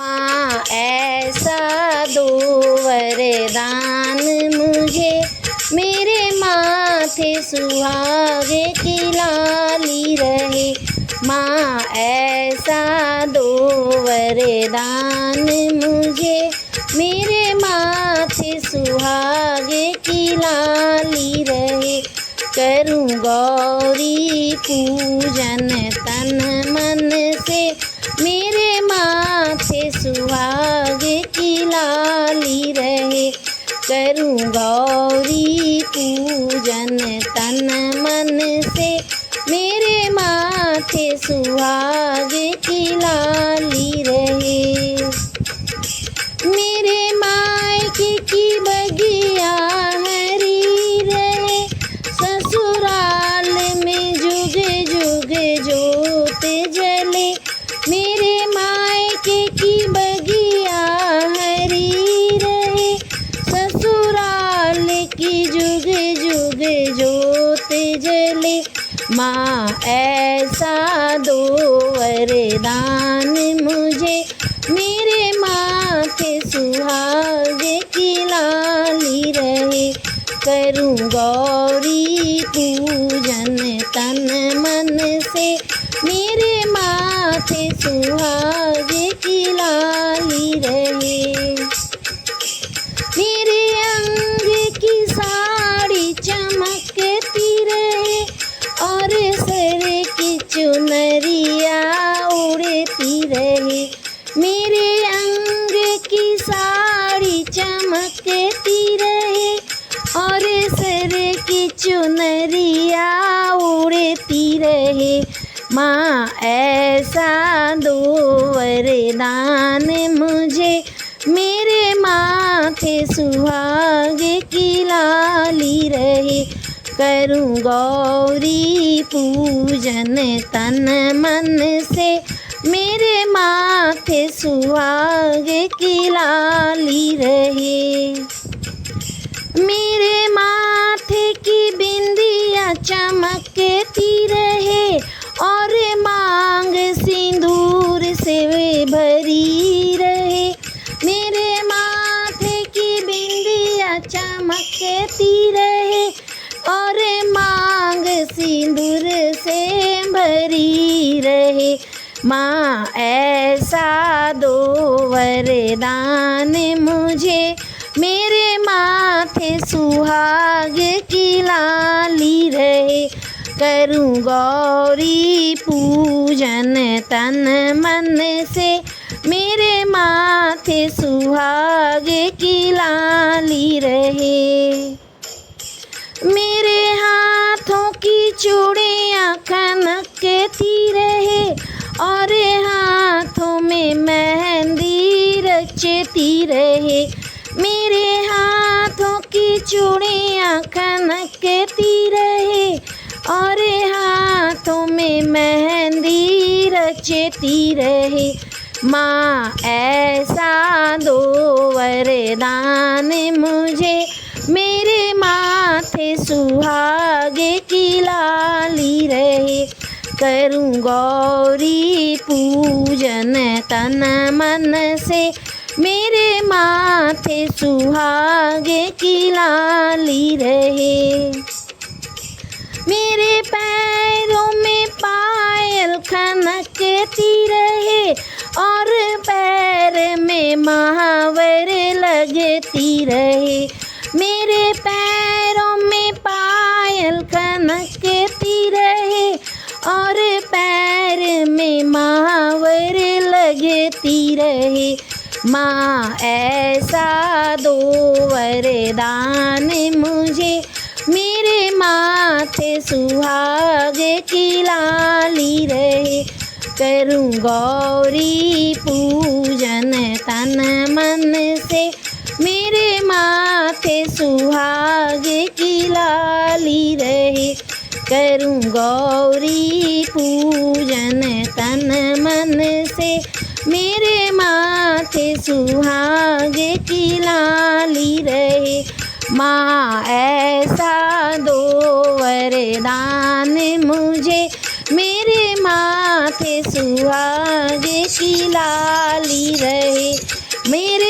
माँ ऐसा दो वरदान मुझे, मेरे माथे सुहागे की लाली रहे। माँ ऐसा दो वरदान मुझे, मेरे माथे सुहागे की लाली रहे। करूँ गौरी पूजन तन मन से, मेरे माथे सुहागे की लाली रहे। करूँ गौरी पूजन तन मन से, मेरे माथे सुहागे की लाली रहे। मेरे मायके की बगिया हरी रहे, ससुराल में जुग जुग जोत जले। मेरे मायके की बगिया हरी रहे, ससुराल की जुग जुग जोत जले। माँ ऐसा दो वरदान मुझे, मेरे माथे सुहागे की लाली रहे। करूँ गौरी पूजन तन मन से, मेरे माथे सुहागे की लाली रहे। मेरे अंग की साड़ी चमकती रहे, और सर की चुनरिया उड़ती रहे। मेरे अंग की साड़ी चमकती रहे, और सर की चुनरिया उड़ती रहे। माँ ऐसा दो वरदान मुझे, मेरे माथे सुहागे की लाली रहे। करूँ गौरी पूजन तन मन से, मेरे माथे सुहागे की लाली रहे। मेरे माथे की बिंदिया चमकती रहे, और मांग सिंदूर से वे भरी रहे। मेरे माथे की बिंदिया चमकती रहे, और मांग सिंदूर से भरी रहे। माँ ऐसा दो वरदान मुझे, मेरे माथे सुहागे की लाली रहे। करूँ गौरी पूजन तन मन से, मेरे माथे सुहागे की लाली रहे। मेरे हाथों की चूड़ियाँ खनकती रहे, और हाथों में मेहंदी रचती रहे। मेरे हाथों की चूड़ियाँ खनकती रहे, और हाथों में मेहंदी रचती रहे। माँ ऐसा दो वरदान मुझे, मेरे माथे सुहागे की लाली रहे। करूँ गौरी पूजन तन मन से, मेरे माथे सुहागे की लाली रहे। मेरे पैरों में पायल खनकती रहे, और पैर में महावर लगती रहे। मेरे पैरों में पायल खनकती रहे, और पैर में महावर लगती रहे। माँ ऐसा दो वरदान मुझे, मेरे माथे सुहागे की लाली रहे। करूँ गौरी पूजन तन मन से, मेरे माथे सुहागे की लाली रहे। करूँ गौरी पूजन तन मन से, मेरे माथे सुहागे की लाली रहे। माँ ऐसा दो वरदान मुझे, मेरे माथे सुहागे की लाली रहे। मेरे